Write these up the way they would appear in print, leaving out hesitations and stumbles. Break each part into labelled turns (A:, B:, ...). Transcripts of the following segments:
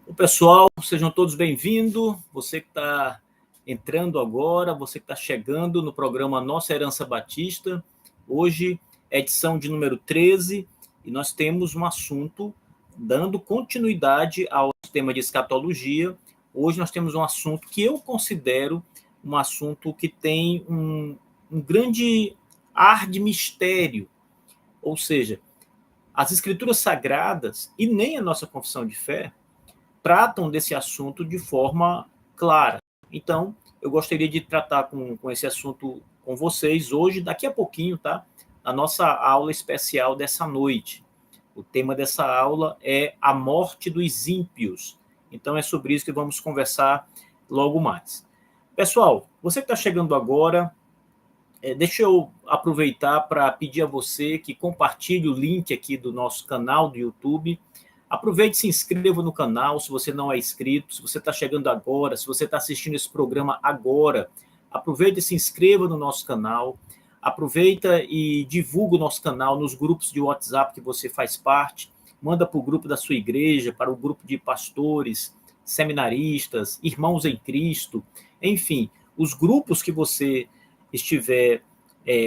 A: O pessoal, sejam todos bem-vindos. Você que está entrando agora, você que está chegando no programa Nossa Herança Batista. Hoje é edição de número 13 e nós temos um assunto dando continuidade ao tema de escatologia. Hoje nós temos um assunto que eu considero um assunto que tem um grande ar de mistério, ou seja, as escrituras sagradas e nem a nossa confissão de fé tratam desse assunto de forma clara. Então, eu gostaria de tratar com esse assunto com vocês hoje, daqui a pouquinho, tá? A nossa aula especial dessa noite. O tema dessa aula é a morte dos ímpios. Então, é sobre isso que vamos conversar logo mais. Pessoal, você que está chegando agora, deixa eu aproveitar para pedir a você que compartilhe o link aqui do nosso canal do YouTube. Aproveite e se inscreva no canal se você não é inscrito, se você está chegando agora, se você está assistindo esse programa agora. Aproveite e se inscreva no nosso canal. Aproveita e divulga o nosso canal nos grupos de WhatsApp que você faz parte. Manda para o grupo da sua igreja, para o grupo de pastores, seminaristas, irmãos em Cristo. Enfim, os grupos que você estiver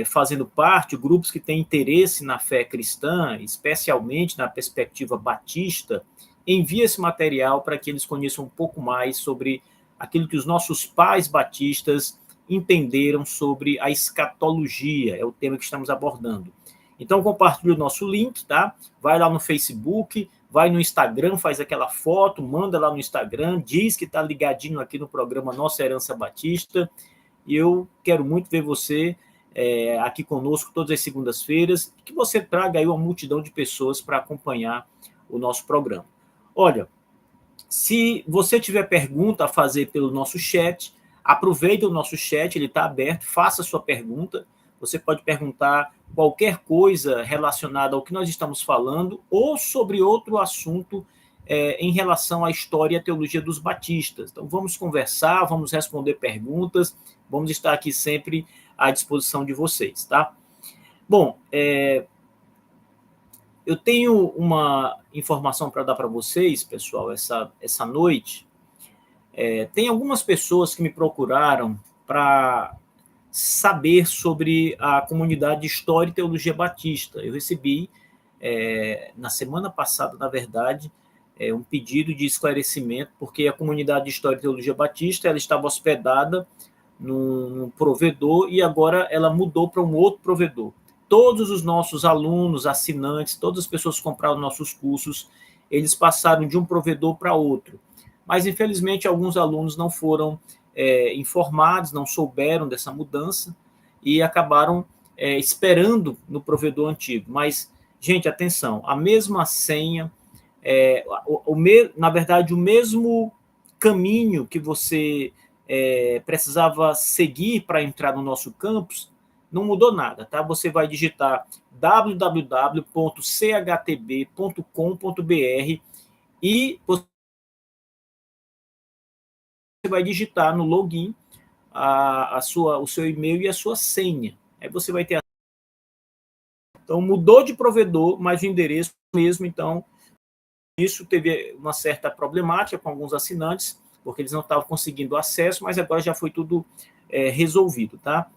A: fazendo parte, grupos que têm interesse na fé cristã, especialmente na perspectiva batista, envie esse material para que eles conheçam um pouco mais sobre aquilo que os nossos pais batistas entenderam sobre a escatologia, é o tema que estamos abordando. Então, compartilhe o nosso link, tá? Vai lá no Facebook, vai no Instagram, faz aquela foto, manda lá no Instagram, diz que está ligadinho aqui no programa Nossa Herança Batista, e eu quero muito ver você aqui conosco todas as segundas-feiras, que você traga aí uma multidão de pessoas para acompanhar o nosso programa. Olha, se você tiver pergunta a fazer pelo nosso chat, aproveite o nosso chat, ele está aberto, faça a sua pergunta. Você pode perguntar qualquer coisa relacionada ao que nós estamos falando ou sobre outro assunto em relação à história e à teologia dos batistas. Então, vamos conversar, vamos responder perguntas, vamos estar aqui sempre à disposição de vocês, tá? Bom, eu tenho uma informação para dar para vocês, pessoal, essa noite. Tem algumas pessoas que me procuraram para saber sobre a comunidade de História e Teologia Batista. Eu recebi, na semana passada, na verdade, um pedido de esclarecimento, porque a comunidade de História e Teologia Batista ela estava hospedada num provedor e agora ela mudou para um outro provedor. Todos os nossos alunos, assinantes, todas as pessoas que compraram nossos cursos, eles passaram de um provedor para outro. Mas, infelizmente, alguns alunos não foram informados, não souberam dessa mudança e acabaram esperando no provedor antigo. Mas, gente, atenção, a mesma senha, na verdade, o mesmo caminho que você precisava seguir para entrar no nosso campus, não mudou nada, tá? Você vai digitar www.chtb.com.br e você vai digitar no login o seu e-mail e a sua senha. Aí você vai ter. Então, mudou de provedor, mas o endereço mesmo. Então, isso teve uma certa problemática com alguns assinantes, porque eles não estavam conseguindo acesso, mas agora já foi tudo resolvido, tá?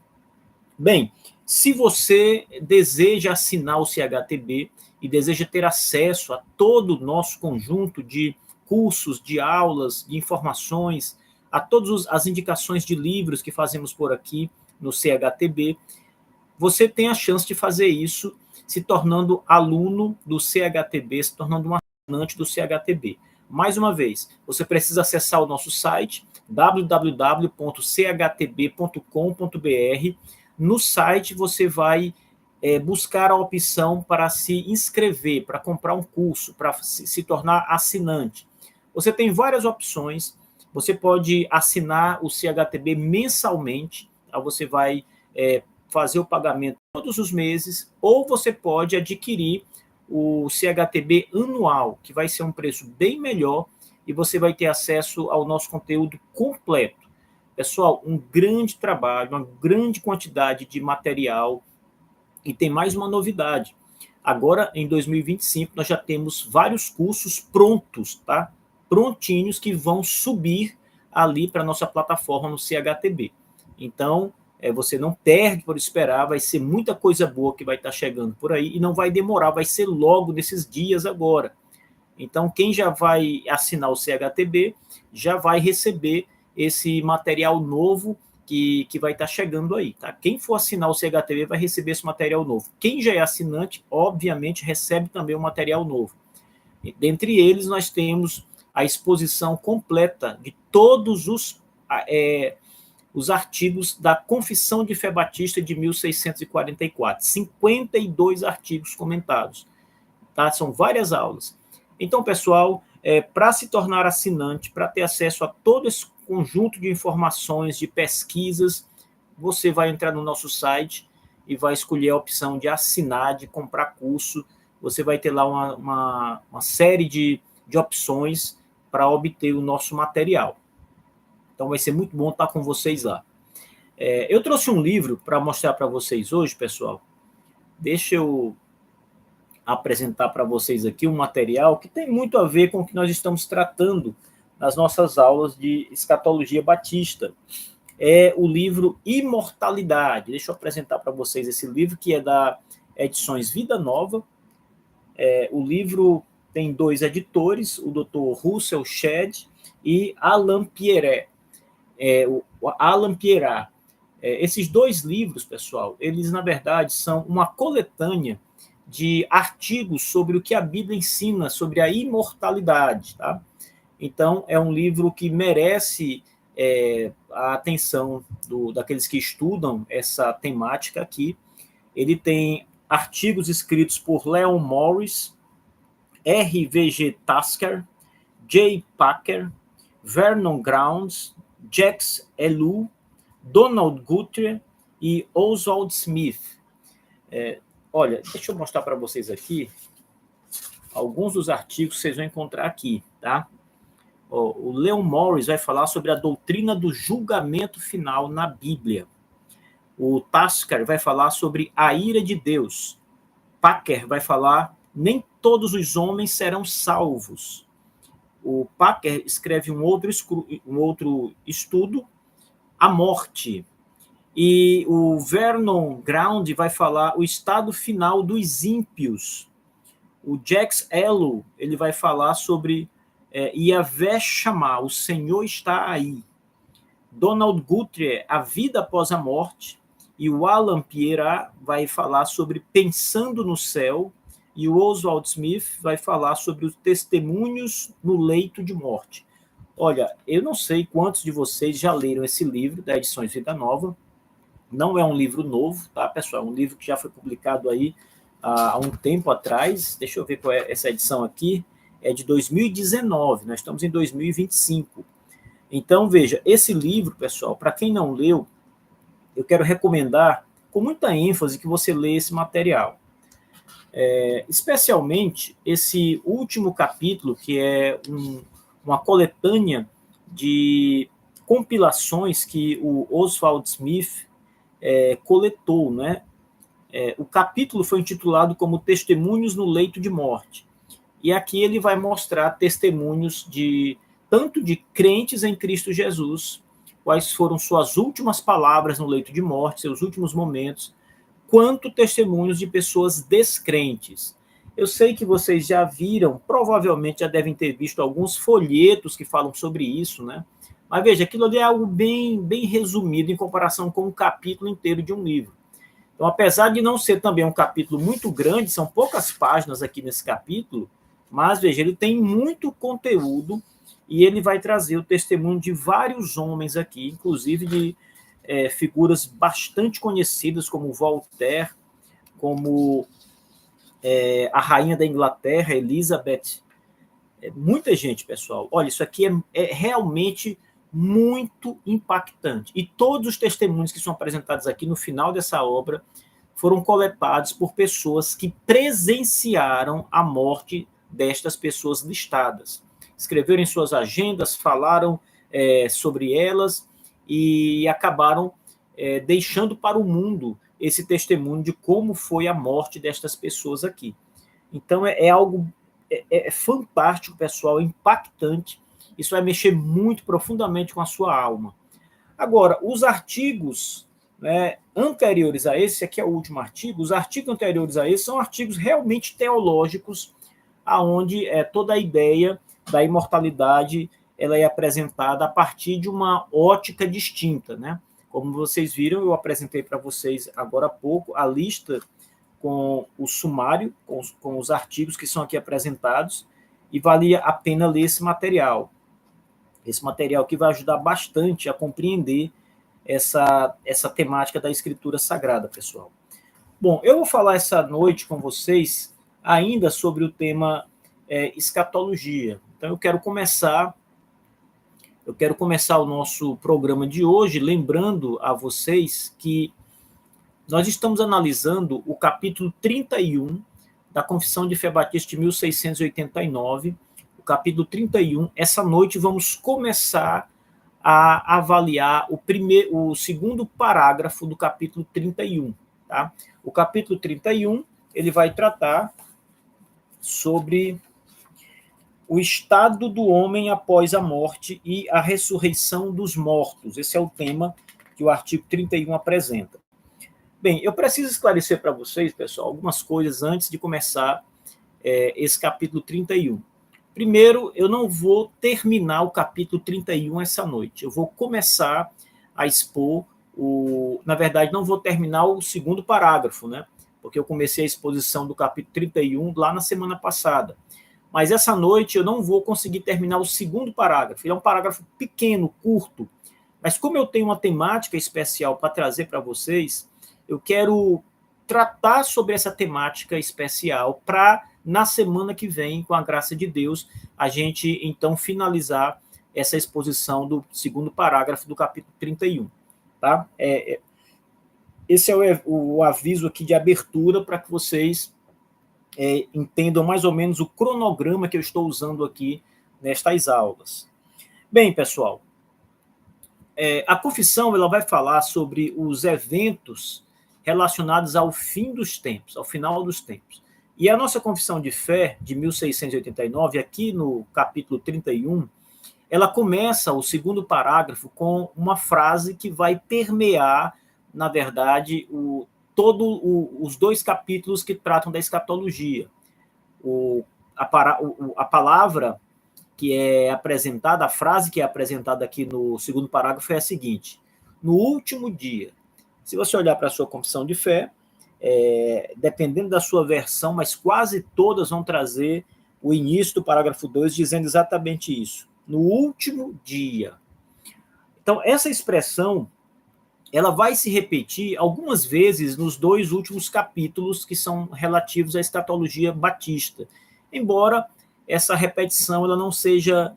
A: Bem, se você deseja assinar o CHTB e deseja ter acesso a todo o nosso conjunto de cursos, de aulas, de informações, a todas as indicações de livros que fazemos por aqui no CHTB, você tem a chance de fazer isso se tornando aluno do CHTB, se tornando um assinante do CHTB. Mais uma vez, você precisa acessar o nosso site, www.chtb.com.br. No site, você vai buscar a opção para se inscrever, para comprar um curso, para se tornar assinante. Você tem várias opções. Você pode assinar o CHTB mensalmente, então você vai fazer o pagamento todos os meses, ou você pode adquirir o CHTB anual, que vai ser um preço bem melhor e você vai ter acesso ao nosso conteúdo completo. Pessoal, um grande trabalho, uma grande quantidade de material e tem mais uma novidade. Agora, em 2025, nós já temos vários cursos prontos, tá? prontinhos que vão subir ali para a nossa plataforma no CHTB. Então, você não perde por esperar, vai ser muita coisa boa que vai estar chegando por aí e não vai demorar, vai ser logo nesses dias agora. Então, quem já vai assinar o CHTB já vai receber esse material novo que vai estar chegando aí. Tá? Quem for assinar o CHTB vai receber esse material novo. Quem já é assinante, obviamente, recebe também o material novo. E, dentre eles, nós temos a exposição completa de todos os artigos da Confissão de Fé Batista de 1644. 52 artigos comentados. Tá? São várias aulas. Então, pessoal, para se tornar assinante, para ter acesso a todo esse conjunto de informações, de pesquisas, você vai entrar no nosso site e vai escolher a opção de assinar, de comprar curso. Você vai ter lá uma série de opções para obter o nosso material. Então, vai ser muito bom estar com vocês lá. Eu trouxe um livro para mostrar para vocês hoje, pessoal. Deixa eu apresentar para vocês aqui um material que tem muito a ver com o que nós estamos tratando nas nossas aulas de escatologia batista. É o livro Imortalidade. Deixa eu apresentar para vocês esse livro, que é da Edições Vida Nova. O livro tem 2 editores, o Dr. Russell Shedd e Alan Pierre. O Alan Pierre. Esses 2 livros, pessoal, eles, na verdade, são uma coletânea de artigos sobre o que a Bíblia ensina sobre a imortalidade, tá? Então, é um livro que merece a atenção daqueles que estudam essa temática aqui. Ele tem artigos escritos por Leon Morris, R.V.G. Tasker, J. Packer, Vernon Grounds, Jacques Ellul, Donald Guthrie e Oswald Smith. Olha, deixa eu mostrar para vocês aqui alguns dos artigos que vocês vão encontrar aqui, tá? O Leon Morris vai falar sobre a doutrina do julgamento final na Bíblia. O Tasker vai falar sobre a ira de Deus. Packer vai falar nem todos os homens serão salvos. O Packer escreve um outro estudo, a morte. E o Vernon Ground vai falar o estado final dos ímpios. O Jacques Ellul, ele vai falar sobre Yahvé Shammah, o Senhor está aí. Donald Guthrie, a vida após a morte. E o Alan Pierre vai falar sobre pensando no céu. E o Oswald Smith vai falar sobre os testemunhos no leito de morte. Olha, eu não sei quantos de vocês já leram esse livro da Edições Vida Nova. Não é um livro novo, tá, pessoal? É um livro que já foi publicado aí há um tempo atrás. Deixa eu ver qual é essa edição aqui. É de 2019, nós estamos em 2025. Então, veja, esse livro, pessoal, para quem não leu, eu quero recomendar com muita ênfase que você leia esse material. Especialmente esse último capítulo, que é uma coletânea de compilações que o Oswald Smith coletou, né? O capítulo foi intitulado como Testemunhos no Leito de Morte. E aqui ele vai mostrar testemunhos tanto de crentes em Cristo Jesus, quais foram suas últimas palavras no leito de morte, seus últimos momentos, quanto testemunhos de pessoas descrentes. Eu sei que vocês já viram, provavelmente já devem ter visto alguns folhetos que falam sobre isso, né? Mas veja, aquilo ali é algo bem, bem resumido em comparação com um capítulo inteiro de um livro. Então, apesar de não ser também um capítulo muito grande, são poucas páginas aqui nesse capítulo, mas veja, ele tem muito conteúdo e ele vai trazer o testemunho de vários homens aqui, inclusive de figuras bastante conhecidas como Voltaire, como a rainha da Inglaterra, Elizabeth. Muita gente, pessoal. Olha, isso aqui é realmente muito impactante. E todos os testemunhos que são apresentados aqui no final dessa obra foram coletados por pessoas que presenciaram a morte destas pessoas listadas. Escreveram em suas agendas, falaram sobre elas e acabaram deixando para o mundo esse testemunho de como foi a morte destas pessoas aqui. Então, é algo fantástico, pessoal, impactante, isso vai mexer muito profundamente com a sua alma. Agora, os artigos, né, anteriores a esse aqui é o último artigo, os artigos anteriores a esse são artigos realmente teológicos, aonde toda a ideia da imortalidade ela é apresentada a partir de uma ótica distinta, né? Como vocês viram, eu apresentei para vocês agora há pouco a lista com o sumário, com os artigos que são aqui apresentados, e valia a pena ler esse material. Esse material que vai ajudar bastante a compreender essa temática da Escritura Sagrada, pessoal. Bom, eu vou falar essa noite com vocês ainda sobre o tema escatologia. Então, eu quero começar o nosso programa de hoje lembrando a vocês que nós estamos analisando o capítulo 31 da Confissão de Fé Batista de 1689, o capítulo 31. Essa noite vamos começar a avaliar o segundo parágrafo do capítulo 31. Tá? O capítulo 31 ele vai tratar sobre o estado do homem após a morte e a ressurreição dos mortos. Esse é o tema que o artigo 31 apresenta. Bem, eu preciso esclarecer para vocês, pessoal, algumas coisas antes de começar esse capítulo 31. Primeiro, eu não vou terminar o capítulo 31 essa noite. Eu vou começar a expor na verdade, não vou terminar o segundo parágrafo, né? Porque eu comecei a exposição do capítulo 31 lá na semana passada. Mas essa noite eu não vou conseguir terminar o segundo parágrafo. Ele é um parágrafo pequeno, curto. Mas como eu tenho uma temática especial para trazer para vocês, eu quero tratar sobre essa temática especial para, na semana que vem, com a graça de Deus, a gente, então, finalizar essa exposição do segundo parágrafo do capítulo 31. Tá? Esse é o aviso aqui de abertura para que vocês entendam mais ou menos o cronograma que eu estou usando aqui nestas aulas. Bem, pessoal, a confissão ela vai falar sobre os eventos relacionados ao fim dos tempos, ao final dos tempos. E a nossa confissão de fé, de 1689, aqui no capítulo 31, ela começa o segundo parágrafo com uma frase que vai permear, na verdade, os dois capítulos que tratam da escatologia. A palavra que é apresentada, a frase que é apresentada aqui no segundo parágrafo é a seguinte: no último dia. Se você olhar para a sua confissão de fé, dependendo da sua versão, mas quase todas vão trazer o início do parágrafo 2 dizendo exatamente isso. No último dia. Então, essa expressão ela vai se repetir algumas vezes nos dois últimos capítulos que são relativos à escatologia batista, embora essa repetição ela não seja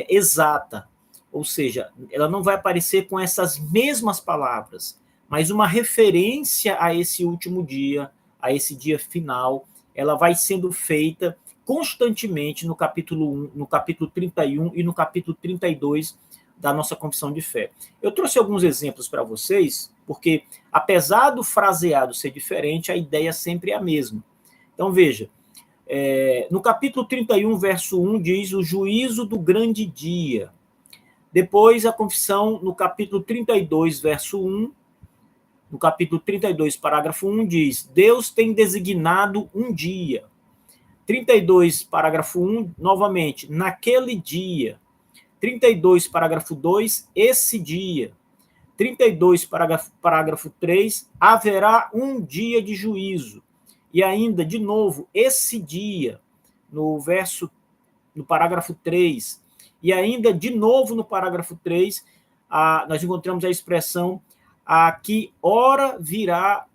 A: exata, ou seja, ela não vai aparecer com essas mesmas palavras, mas uma referência a esse último dia, a esse dia final, ela vai sendo feita constantemente no capítulo 1, no capítulo 31 e no capítulo 32 da nossa confissão de fé. Eu trouxe alguns exemplos para vocês, porque apesar do fraseado ser diferente, a ideia sempre é a mesma. Então, veja, no capítulo 31, verso 1, diz o juízo do grande dia. Depois, a confissão, no capítulo 32, verso 1, no capítulo 32, parágrafo 1, diz: Deus tem designado um dia. 32, parágrafo 1, novamente, naquele dia. 32, parágrafo 2, esse dia. 32, parágrafo 3, haverá um dia de juízo. E ainda, de novo, esse dia, no parágrafo 3. E ainda, de novo, no parágrafo 3, nós encontramos a expressão a que hora virá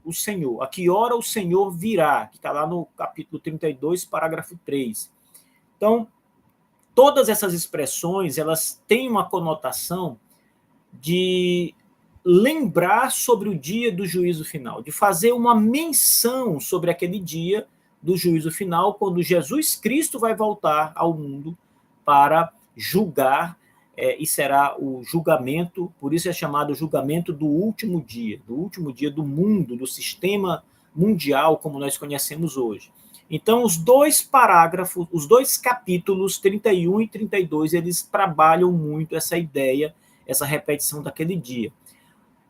A: o Senhor. A que hora o Senhor virá, que está lá no capítulo 32, parágrafo 3. Então, todas essas expressões, elas têm uma conotação de lembrar sobre o dia do juízo final, de fazer uma menção sobre aquele dia do juízo final, quando Jesus Cristo vai voltar ao mundo para julgar, e será o julgamento, por isso é chamado julgamento do último dia do mundo, do sistema mundial como nós conhecemos hoje. Então, os dois parágrafos, os dois capítulos, 31 e 32, eles trabalham muito essa ideia, essa repetição daquele dia.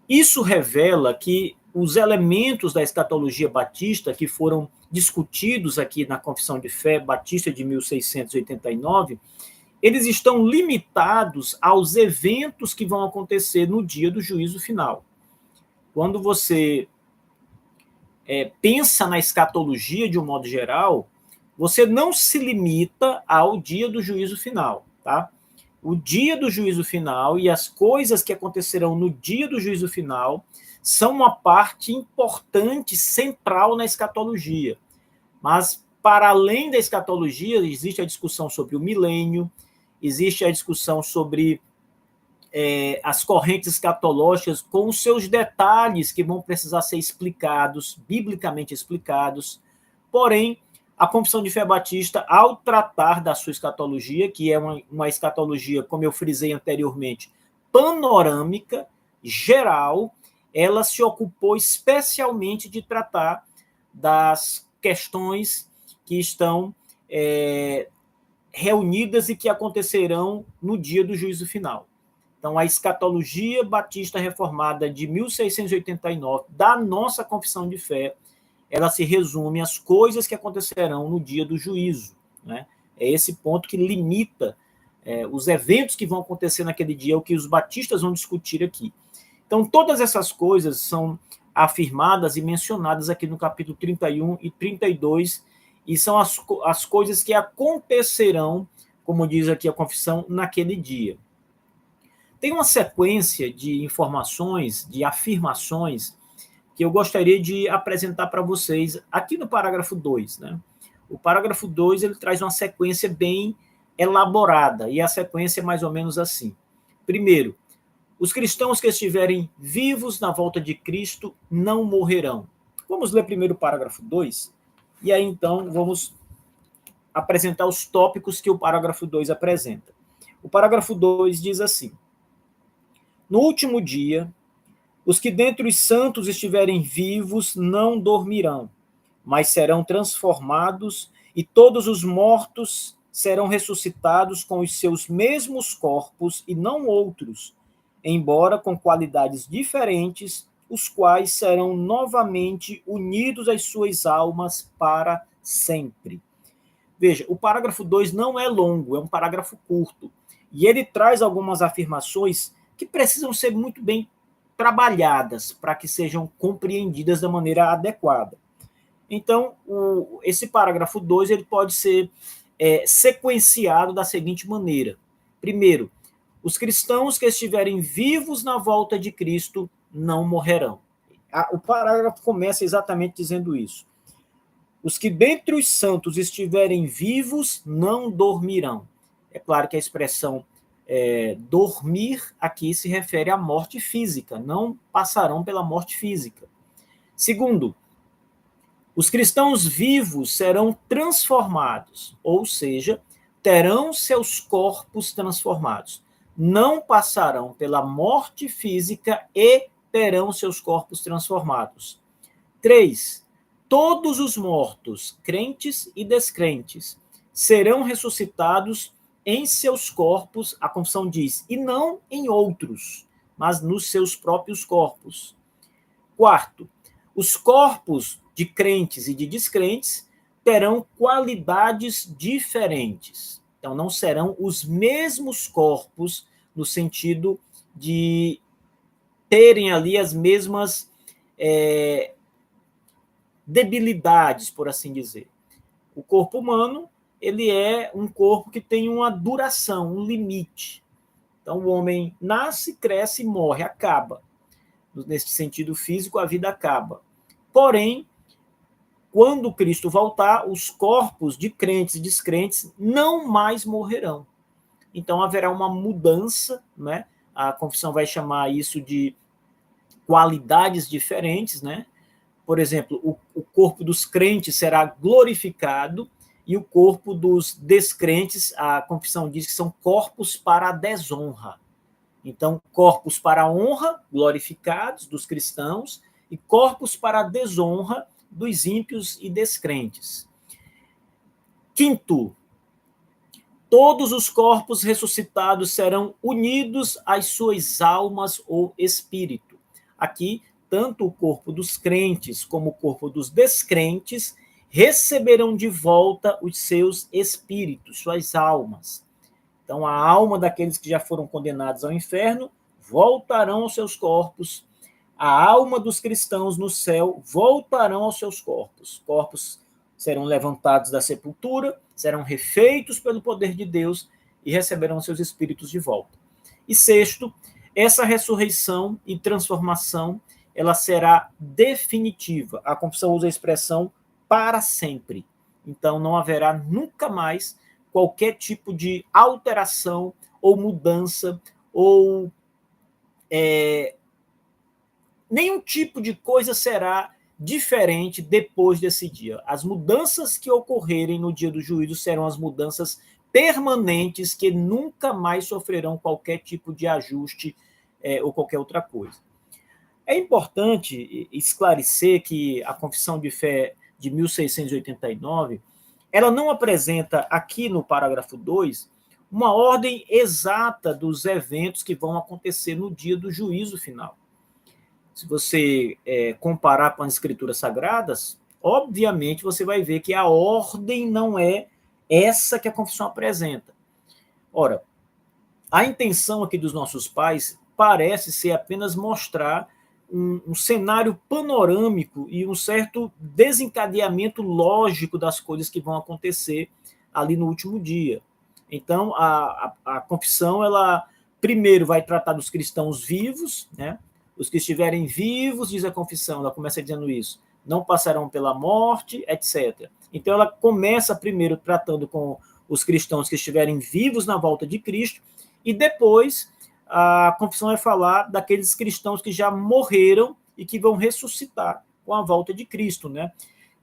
A: Isso revela que os elementos da escatologia batista que foram discutidos aqui na Confissão de Fé Batista de 1689, eles estão limitados aos eventos que vão acontecer no dia do juízo final. Quando você pensa na escatologia de um modo geral, você não se limita ao dia do juízo final, tá? O dia do juízo final e as coisas que acontecerão no dia do juízo final são uma parte importante, central na escatologia. Mas, para além da escatologia, existe a discussão sobre o milênio, existe a discussão sobre as correntes escatológicas com os seus detalhes que vão precisar ser explicados, biblicamente explicados. Porém, a Confissão de Fé Batista, ao tratar da sua escatologia, que é uma escatologia, como eu frisei anteriormente, panorâmica, geral, ela se ocupou especialmente de tratar das questões que estão reunidas e que acontecerão no dia do juízo final. Então, a escatologia batista reformada de 1689, da nossa confissão de fé, ela se resume às coisas que acontecerão no dia do juízo, né? É esse ponto que limita os eventos que vão acontecer naquele dia, o que os batistas vão discutir aqui. Então, todas essas coisas são afirmadas e mencionadas aqui no capítulo 31 e 32, e são as coisas que acontecerão, como diz aqui a confissão, naquele dia. Tem uma sequência de informações, de afirmações, que eu gostaria de apresentar para vocês aqui no parágrafo 2. Né? O parágrafo 2 ele traz uma sequência bem elaborada, e a sequência é mais ou menos assim. Primeiro, os cristãos que estiverem vivos na volta de Cristo não morrerão. Vamos ler primeiro o parágrafo 2, e aí então vamos apresentar os tópicos que o parágrafo 2 apresenta. O parágrafo 2 diz assim: no último dia, os que dentre os santos estiverem vivos não dormirão, mas serão transformados, e todos os mortos serão ressuscitados com os seus mesmos corpos e não outros, embora com qualidades diferentes, os quais serão novamente unidos às suas almas para sempre. Veja, o parágrafo 2 não é longo, é um parágrafo curto, e ele traz algumas afirmações que precisam ser muito bem trabalhadas para que sejam compreendidas da maneira adequada. Então, esse parágrafo 2 ele pode ser sequenciado da seguinte maneira. Primeiro, os cristãos que estiverem vivos na volta de Cristo não morrerão. O parágrafo começa exatamente dizendo isso. Os que dentre os santos estiverem vivos não dormirão. É claro que a expressão dormir aqui se refere à morte física, não passarão pela morte física. Segundo, os cristãos vivos serão transformados, ou seja, terão seus corpos transformados. Não passarão pela morte física e terão seus corpos transformados. 3. Todos os mortos, crentes e descrentes, serão ressuscitados em seus corpos, a confissão diz, e não em outros, mas nos seus próprios corpos. 4. Os corpos de crentes e de descrentes terão qualidades diferentes. Então, não serão os mesmos corpos, no sentido de terem ali as mesmas debilidades, por assim dizer. O corpo humano, ele é um corpo que tem uma duração, um limite. Então, o homem nasce, cresce, morre, acaba. Nesse sentido físico, a vida acaba. Porém, quando Cristo voltar, os corpos de crentes e descrentes não mais morrerão. Então, haverá uma mudança, né? A confissão vai chamar isso de qualidades diferentes, né? Por exemplo, o corpo dos crentes será glorificado e o corpo dos descrentes, a confissão diz que são corpos para a desonra. Então, corpos para a honra, glorificados, dos cristãos, e corpos para a desonra dos ímpios e descrentes. Quinto, todos os corpos ressuscitados serão unidos às suas almas ou espírito. Aqui, tanto o corpo dos crentes como o corpo dos descrentes receberão de volta os seus espíritos, suas almas. Então, a alma daqueles que já foram condenados ao inferno voltarão aos seus corpos. A alma dos cristãos no céu voltarão aos seus corpos. Corpos serão levantados da sepultura, serão refeitos pelo poder de Deus e receberão seus espíritos de volta. E sexto, essa ressurreição e transformação, ela será definitiva. A confissão usa a expressão para sempre. Então, não haverá nunca mais qualquer tipo de alteração ou mudança ou nenhum tipo de coisa será diferente depois desse dia. As mudanças que ocorrerem no dia do juízo serão as mudanças permanentes que nunca mais sofrerão qualquer tipo de ajuste ou qualquer outra coisa. É importante esclarecer que a Confissão de Fé de 1689, ela não apresenta aqui no parágrafo 2 uma ordem exata dos eventos que vão acontecer no dia do juízo final. Se você comparar com as Escrituras Sagradas, obviamente você vai ver que a ordem não é essa que a confissão apresenta. Ora, a intenção aqui dos nossos pais parece ser apenas mostrar um cenário panorâmico e um certo desencadeamento lógico das coisas que vão acontecer ali no último dia. Então, a confissão, ela primeiro vai tratar dos cristãos vivos, né? Os que estiverem vivos, diz a confissão, ela começa dizendo isso, não passarão pela morte, etc. Então, ela começa primeiro tratando com os cristãos que estiverem vivos na volta de Cristo, e depois a confissão vai falar daqueles cristãos que já morreram e que vão ressuscitar com a volta de Cristo, né?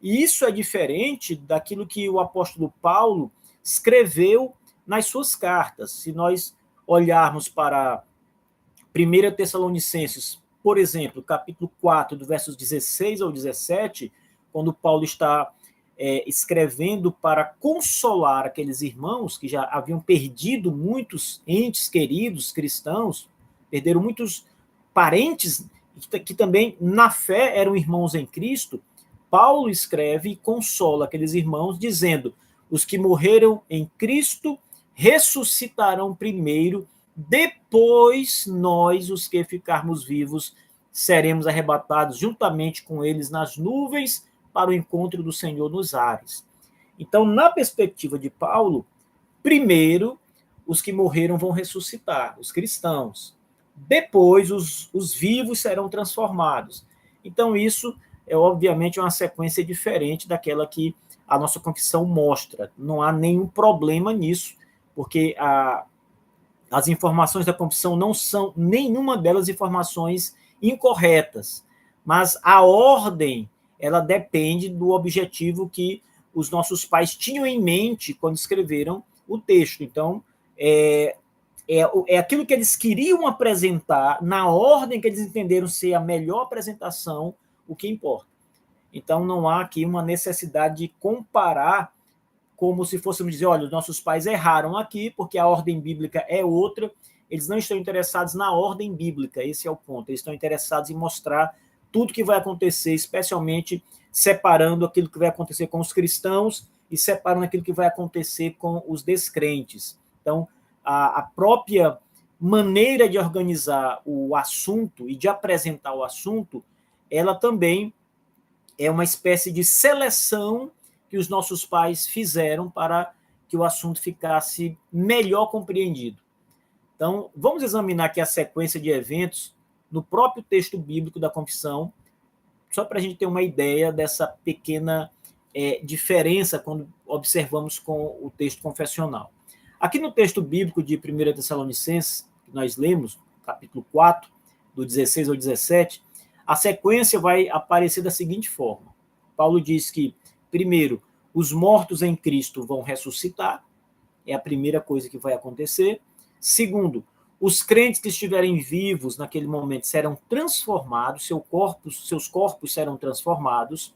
A: E isso é diferente daquilo que o apóstolo Paulo escreveu nas suas cartas. Se nós olharmos para 1 Tessalonicenses, por exemplo, capítulo 4, do versos 16 ao 17, quando Paulo está escrevendo para consolar aqueles irmãos que já haviam perdido muitos entes queridos cristãos, perderam muitos parentes que também na fé eram irmãos em Cristo, Paulo escreve e consola aqueles irmãos dizendo: os que morreram em Cristo ressuscitarão primeiro, depois nós, os que ficarmos vivos, seremos arrebatados juntamente com eles nas nuvens para o encontro do Senhor nos ares. Então, na perspectiva de Paulo, primeiro, os que morreram vão ressuscitar, os cristãos. Depois, os vivos serão transformados. Então, isso é, obviamente, uma sequência diferente daquela que a nossa confissão mostra. Não há nenhum problema nisso, porque as informações da confissão não são, nenhuma delas, informações incorretas. Mas a ordem, ela depende do objetivo que os nossos pais tinham em mente quando escreveram o texto. Então, é aquilo que eles queriam apresentar, na ordem que eles entenderam ser a melhor apresentação, o que importa. Então, não há aqui uma necessidade de comparar como se fôssemos dizer, olha, os nossos pais erraram aqui, porque a ordem bíblica é outra, eles não estão interessados na ordem bíblica, esse é o ponto, eles estão interessados em mostrar tudo que vai acontecer, especialmente separando aquilo que vai acontecer com os cristãos e separando aquilo que vai acontecer com os descrentes. Então, a própria maneira de organizar o assunto e de apresentar o assunto, ela também é uma espécie de seleção que os nossos pais fizeram para que o assunto ficasse melhor compreendido. Então, vamos examinar aqui a sequência de eventos no próprio texto bíblico da confissão, só para a gente ter uma ideia dessa pequena diferença quando observamos com o texto confessional. Aqui no texto bíblico de 1 Tessalonicenses, que nós lemos, capítulo 4, do 16 ao 17, a sequência vai aparecer da seguinte forma. Paulo diz que, primeiro, os mortos em Cristo vão ressuscitar, é a primeira coisa que vai acontecer. Segundo, os crentes que estiverem vivos naquele momento serão transformados, seus corpos serão transformados.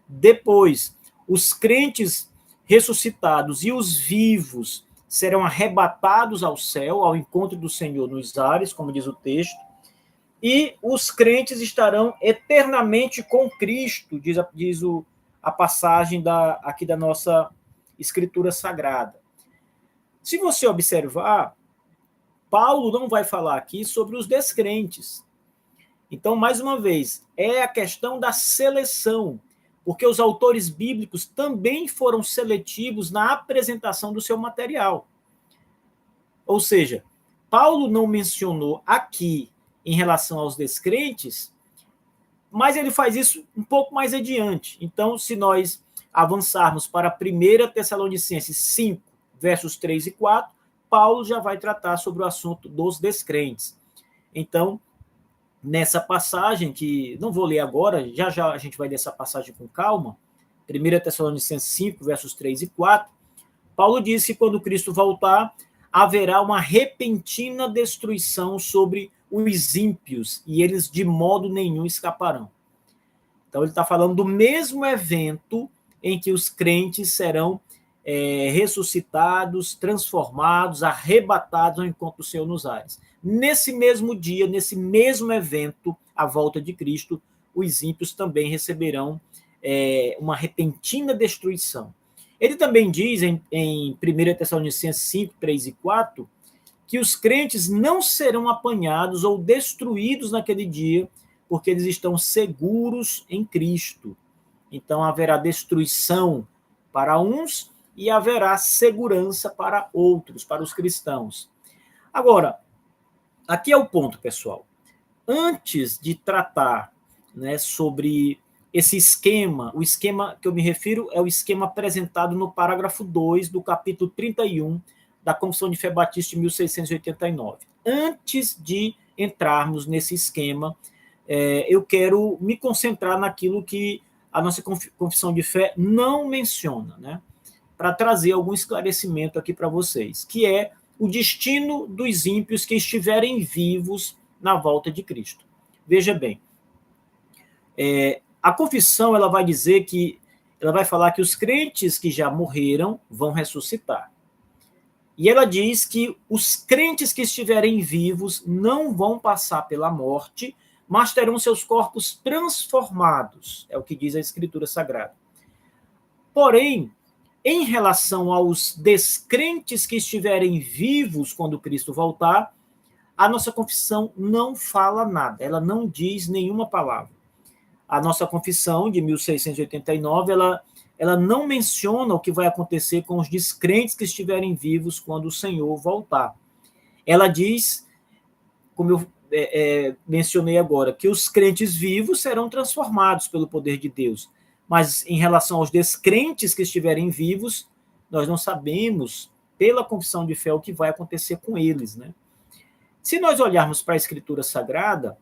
A: Depois, os crentes ressuscitados e os vivos serão arrebatados ao céu, ao encontro do Senhor nos ares, como diz o texto, e os crentes estarão eternamente com Cristo, diz a passagem aqui da nossa Escritura Sagrada. Se você observar, Paulo não vai falar aqui sobre os descrentes. Então, mais uma vez, é a questão da seleção, porque os autores bíblicos também foram seletivos na apresentação do seu material. Ou seja, Paulo não mencionou aqui em relação aos descrentes, mas ele faz isso um pouco mais adiante. Então, se nós avançarmos para 1 Tessalonicenses 5, versos 3 e 4, Paulo já vai tratar sobre o assunto dos descrentes. Então, nessa passagem, que não vou ler agora, já já a gente vai ler essa passagem com calma, 1 Tessalonicenses 5, versos 3 e 4, Paulo diz que quando Cristo voltar, haverá uma repentina destruição sobre os ímpios, e eles de modo nenhum escaparão. Então ele está falando do mesmo evento em que os crentes serão ressuscitados, transformados, arrebatados ao encontro do Senhor nos ares. Nesse mesmo dia, nesse mesmo evento, a volta de Cristo, os ímpios também receberão uma repentina destruição. Ele também diz em 1 Tessalonicenses 5, 3 e 4, que os crentes não serão apanhados ou destruídos naquele dia, porque eles estão seguros em Cristo. Então haverá destruição para uns e haverá segurança para outros, para os cristãos. Agora, aqui é o ponto, pessoal. Antes de tratar, né, sobre esse esquema, o esquema que eu me refiro é o esquema apresentado no parágrafo 2 do capítulo 31 da Confissão de Fé Batista de 1689. Antes de entrarmos nesse esquema, eu quero me concentrar naquilo que a nossa Confissão de Fé não menciona, né? Para trazer algum esclarecimento aqui para vocês, que é o destino dos ímpios que estiverem vivos na volta de Cristo. Veja bem, a confissão ela vai dizer que, ela vai falar que os crentes que já morreram vão ressuscitar. E ela diz que os crentes que estiverem vivos não vão passar pela morte, mas terão seus corpos transformados, é o que diz a Escritura Sagrada. Porém, em relação aos descrentes que estiverem vivos quando Cristo voltar, a nossa confissão não fala nada, ela não diz nenhuma palavra. A nossa confissão de 1689, ela não menciona o que vai acontecer com os descrentes que estiverem vivos quando o Senhor voltar. Ela diz, como eu mencionei agora, que os crentes vivos serão transformados pelo poder de Deus. Mas em relação aos descrentes que estiverem vivos, nós não sabemos, pela confissão de fé, o que vai acontecer com eles, né? Se nós olharmos para a Escritura Sagrada,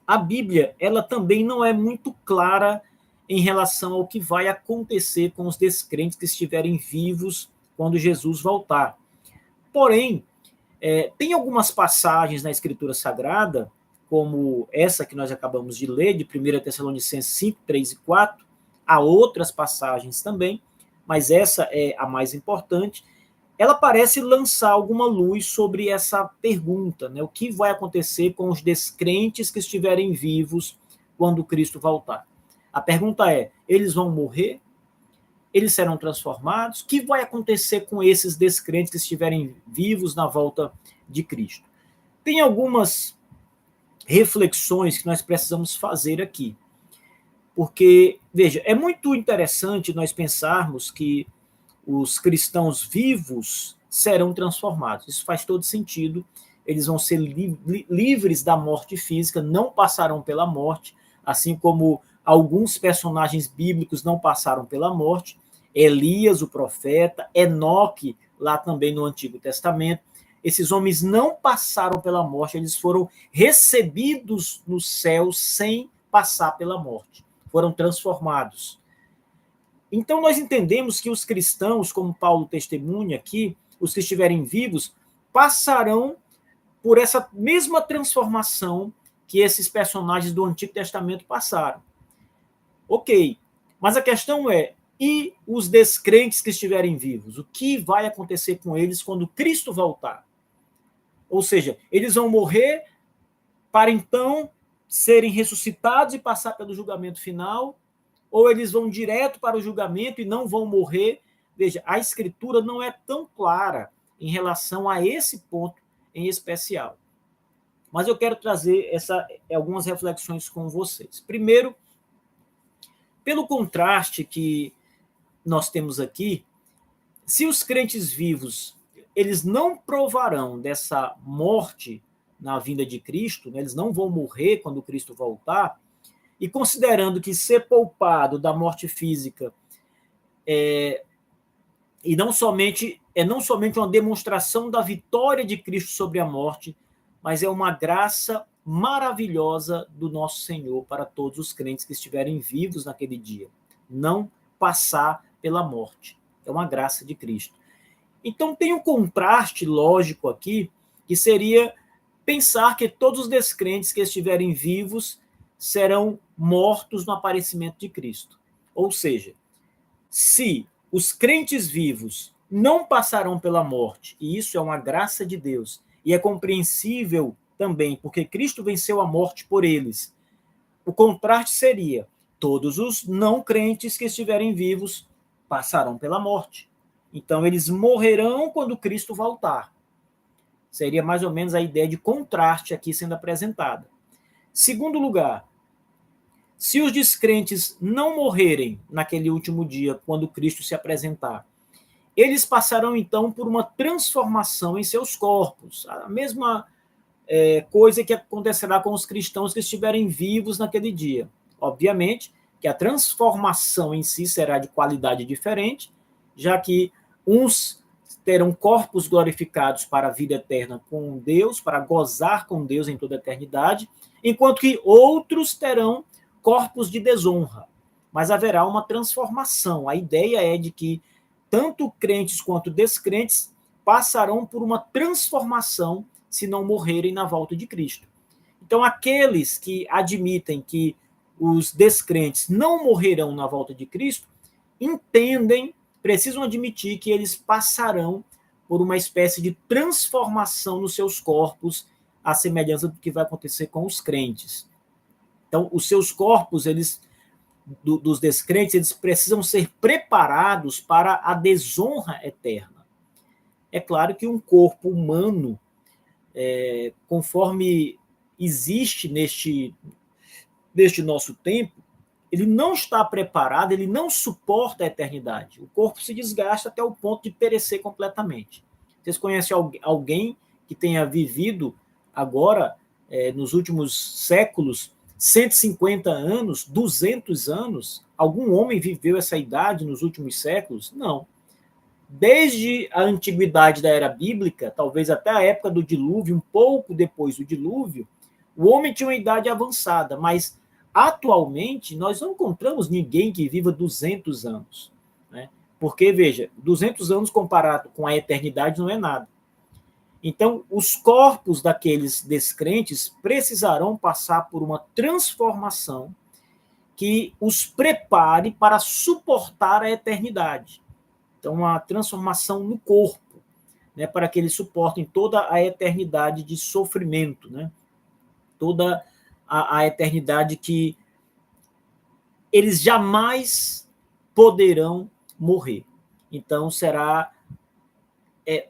A: a Bíblia ela também não é muito clara em relação ao que vai acontecer com os descrentes que estiverem vivos quando Jesus voltar. Porém, tem algumas passagens na Escritura Sagrada, como essa que nós acabamos de ler, de 1 Tessalonicenses 5, 3 e 4, há outras passagens também, mas essa é a mais importante. Ela parece lançar alguma luz sobre essa pergunta, né? O que vai acontecer com os descrentes que estiverem vivos quando Cristo voltar? A pergunta é, eles vão morrer? Eles serão transformados? O que vai acontecer com esses descrentes que estiverem vivos na volta de Cristo? Tem algumas reflexões que nós precisamos fazer aqui. Porque, veja, é muito interessante nós pensarmos que os cristãos vivos serão transformados. Isso faz todo sentido. Eles vão ser livres da morte física, não passarão pela morte, assim como alguns personagens bíblicos não passaram pela morte. Elias, o profeta, Enoque, lá também no Antigo Testamento. Esses homens não passaram pela morte, eles foram recebidos no céu sem passar pela morte. Foram transformados. Então, nós entendemos que os cristãos, como Paulo testemunha aqui, os que estiverem vivos, passarão por essa mesma transformação que esses personagens do Antigo Testamento passaram. Ok, mas a questão é, E os descrentes que estiverem vivos? O que vai acontecer com eles quando Cristo voltar? Ou seja, eles vão morrer para então serem ressuscitados e passar pelo julgamento final, ou eles vão direto para o julgamento e não vão morrer? Veja, a Escritura não é tão clara em relação a esse ponto em especial. Mas eu quero trazer algumas reflexões com vocês. Primeiro, pelo contraste que nós temos aqui, se os crentes vivos eles não provarão dessa morte na vinda de Cristo, né, eles não vão morrer quando Cristo voltar, e considerando que ser poupado da morte física e não somente uma demonstração da vitória de Cristo sobre a morte, mas é uma graça maravilhosa do nosso Senhor para todos os crentes que estiverem vivos naquele dia. Não passar pela morte. É uma graça de Cristo. Então tem um contraste lógico aqui, que seria pensar que todos os descrentes que estiverem vivos serão mortos no aparecimento de Cristo. Ou seja, se os crentes vivos não passarão pela morte, e isso é uma graça de Deus, e é compreensível também, porque Cristo venceu a morte por eles, o contraste seria: todos os não crentes que estiverem vivos passarão pela morte. Então, eles morrerão quando Cristo voltar. Seria mais ou menos a ideia de contraste aqui sendo apresentada. Segundo lugar, se os descrentes não morrerem naquele último dia, quando Cristo se apresentar, eles passarão então por uma transformação em seus corpos. A mesma coisa que acontecerá com os cristãos que estiverem vivos naquele dia. Obviamente que a transformação em si será de qualidade diferente, já que uns terão corpos glorificados para a vida eterna com Deus, para gozar com Deus em toda a eternidade, enquanto que outros terão corpos de desonra. Mas haverá uma transformação. A ideia é de que tanto crentes quanto descrentes passarão por uma transformação se não morrerem na volta de Cristo. Então, aqueles que admitem que os descrentes não morrerão na volta de Cristo, precisam admitir que eles passarão por uma espécie de transformação nos seus corpos, à semelhança do que vai acontecer com os crentes. Então, os seus corpos, dos descrentes, eles precisam ser preparados para a desonra eterna. É claro que um corpo humano, conforme existe neste nosso tempo, ele não está preparado, ele não suporta a eternidade. O corpo se desgasta até o ponto de perecer completamente. Vocês conhecem alguém que tenha vivido agora, nos últimos séculos, 150 anos, 200 anos? Algum homem viveu essa idade nos últimos séculos? Não. Desde a antiguidade da era bíblica, talvez até a época do dilúvio, um pouco depois do dilúvio, o homem tinha uma idade avançada, mas atualmente nós não encontramos ninguém que viva 200 anos. Né? Porque, veja, 200 anos comparado com a eternidade não é nada. Então, os corpos daqueles descrentes precisarão passar por uma transformação que os prepare para suportar a eternidade. Então, uma transformação no corpo, né, para que eles suportem toda a eternidade de sofrimento, né? Toda a eternidade que eles jamais poderão morrer. Então, será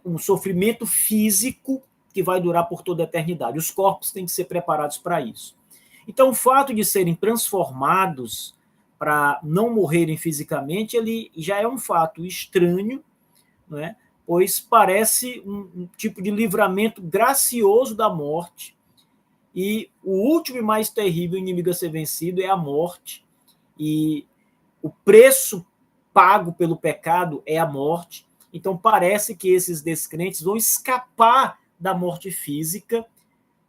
A: um sofrimento físico que vai durar por toda a eternidade. Os corpos têm que ser preparados para isso. Então, o fato de serem transformados para não morrerem fisicamente, ele já é um fato estranho, né? Pois parece um tipo de livramento gracioso da morte, e o último e mais terrível inimigo a ser vencido é a morte, e o preço pago pelo pecado é a morte. Então parece que esses descrentes vão escapar da morte física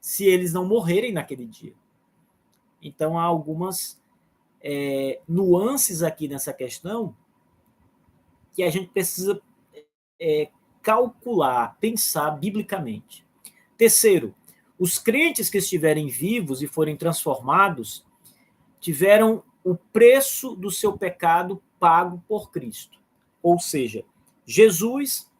A: se eles não morrerem naquele dia. Então há algumas nuances aqui nessa questão que a gente precisa calcular, pensar biblicamente. Terceiro, os crentes que estiverem vivos e forem transformados tiveram o preço do seu pecado pago por Cristo. Ou seja, Jesus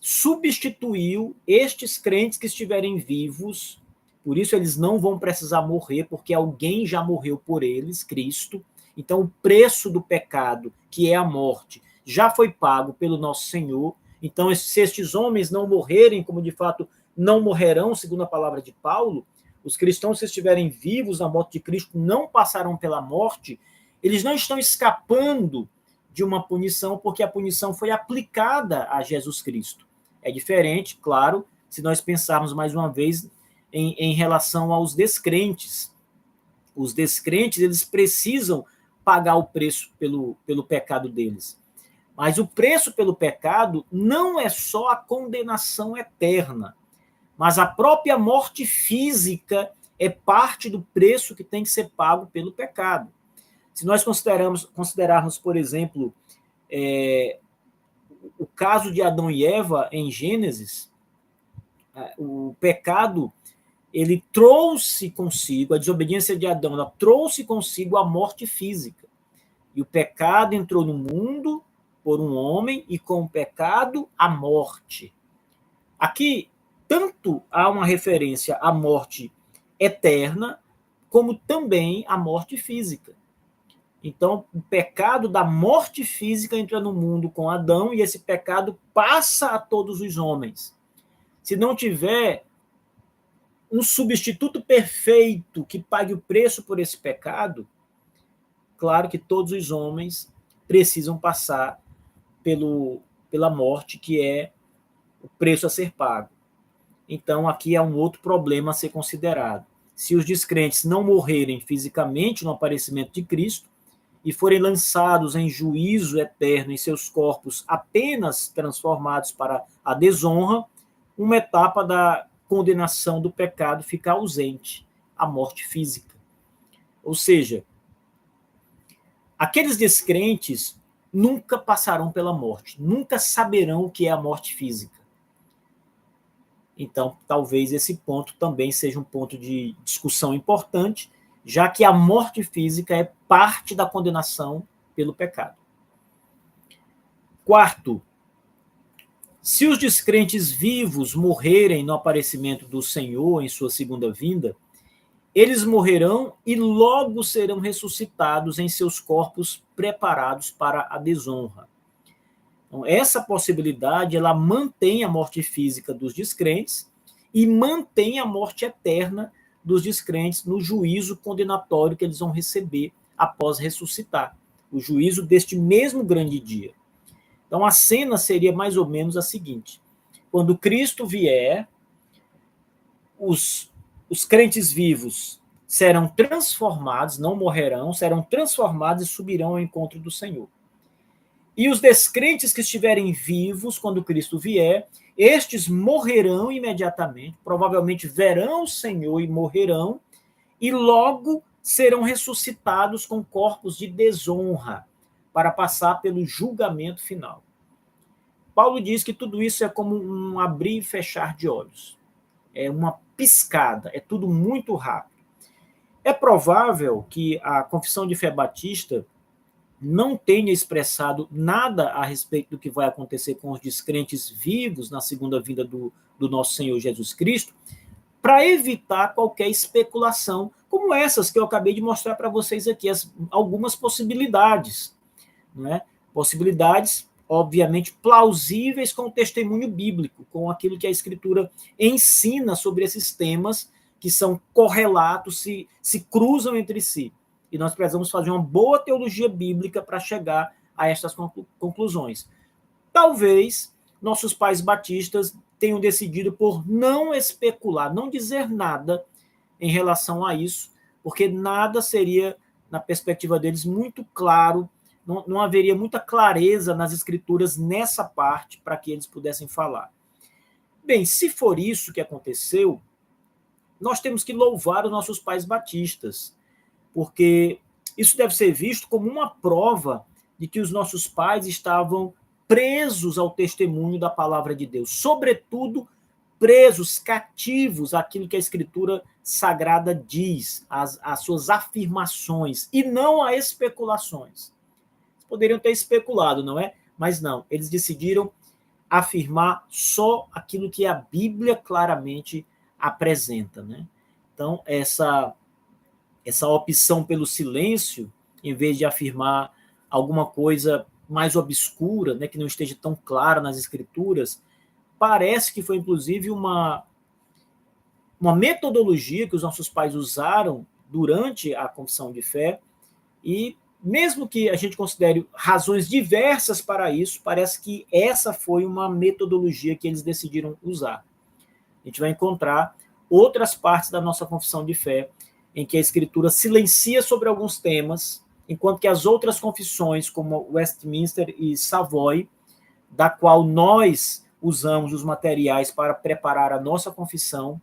A: substituiu estes crentes que estiverem vivos, por isso eles não vão precisar morrer, porque alguém já morreu por eles, Cristo. Então, o preço do pecado, que é a morte, já foi pago pelo nosso Senhor. Então, se estes homens não morrerem, como de fato não morrerão, segundo a palavra de Paulo, os cristãos, se estiverem vivos na morte de Cristo, não passarão pela morte, eles não estão escapando de uma punição, porque a punição foi aplicada a Jesus Cristo. É diferente, claro, se nós pensarmos mais uma vez em relação aos descrentes. Os descrentes, eles precisam pagar o preço pelo pecado deles. Mas o preço pelo pecado não é só a condenação eterna, mas a própria morte física é parte do preço que tem que ser pago pelo pecado. Se nós considerarmos, por exemplo, o caso de Adão e Eva em Gênesis, o pecado, ele trouxe consigo, a desobediência de Adão, ela trouxe consigo a morte física. E o pecado entrou no mundo por um homem, e com o pecado, a morte. Aqui, tanto há uma referência à morte eterna, como também à morte física. Então, o pecado da morte física entra no mundo com Adão, e esse pecado passa a todos os homens. Se não tiver um substituto perfeito que pague o preço por esse pecado, claro que todos os homens precisam passar pela morte, que é o preço a ser pago. Então, aqui é um outro problema a ser considerado. Se os descrentes não morrerem fisicamente no aparecimento de Cristo e forem lançados em juízo eterno em seus corpos apenas transformados para a desonra, uma etapa da condenação do pecado fica ausente, a morte física. Ou seja, aqueles descrentes nunca passarão pela morte, nunca saberão o que é a morte física. Então, talvez esse ponto também seja um ponto de discussão importante, já que a morte física é parte da condenação pelo pecado. Quarto, se os descrentes vivos morrerem no aparecimento do Senhor em sua segunda vinda, eles morrerão e logo serão ressuscitados em seus corpos preparados para a desonra. Então, essa possibilidade, ela mantém a morte física dos descrentes e mantém a morte eterna dos descrentes no juízo condenatório que eles vão receber após ressuscitar, o juízo deste mesmo grande dia. Então, a cena seria mais ou menos a seguinte: quando Cristo vier, os crentes vivos serão transformados, não morrerão, serão transformados e subirão ao encontro do Senhor. E os descrentes que estiverem vivos quando Cristo vier, estes morrerão imediatamente, provavelmente verão o Senhor e morrerão, e logo serão ressuscitados com corpos de desonra, para passar pelo julgamento final. Paulo diz que tudo isso é como um abrir e fechar de olhos. É uma piscada, é tudo muito rápido. É provável que a Confissão de Fé Batista não tenha expressado nada a respeito do que vai acontecer com os descrentes vivos na segunda vinda do nosso Senhor Jesus Cristo, para evitar qualquer especulação, como essas que eu acabei de mostrar para vocês aqui, algumas possibilidades. Não é? Possibilidades, obviamente, plausíveis com o testemunho bíblico, com aquilo que a Escritura ensina sobre esses temas, que são correlatos, se cruzam entre si. E nós precisamos fazer uma boa teologia bíblica para chegar a estas conclusões. Talvez nossos pais batistas tenham decidido por não especular, não dizer nada em relação a isso, porque nada seria, na perspectiva deles, muito claro, não haveria muita clareza nas escrituras nessa parte para que eles pudessem falar. Bem, se for isso que aconteceu, nós temos que louvar os nossos pais batistas, porque isso deve ser visto como uma prova de que os nossos pais estavam presos ao testemunho da palavra de Deus, sobretudo presos, cativos àquilo que a Escritura Sagrada diz, às suas afirmações, e não a especulações. poderiam ter especulado, não é? Mas não, eles decidiram afirmar só aquilo que a Bíblia claramente apresenta, né? Então, essa opção pelo silêncio, em vez de afirmar alguma coisa mais obscura, né, que não esteja tão clara nas Escrituras, parece que foi, inclusive, uma metodologia que os nossos pais usaram durante a confissão de fé, e mesmo que a gente considere razões diversas para isso, parece que essa foi uma metodologia que eles decidiram usar. A gente vai encontrar outras partes da nossa confissão de fé em que a Escritura silencia sobre alguns temas, enquanto que as outras confissões, como Westminster e Savoy, da qual nós usamos os materiais para preparar a nossa confissão,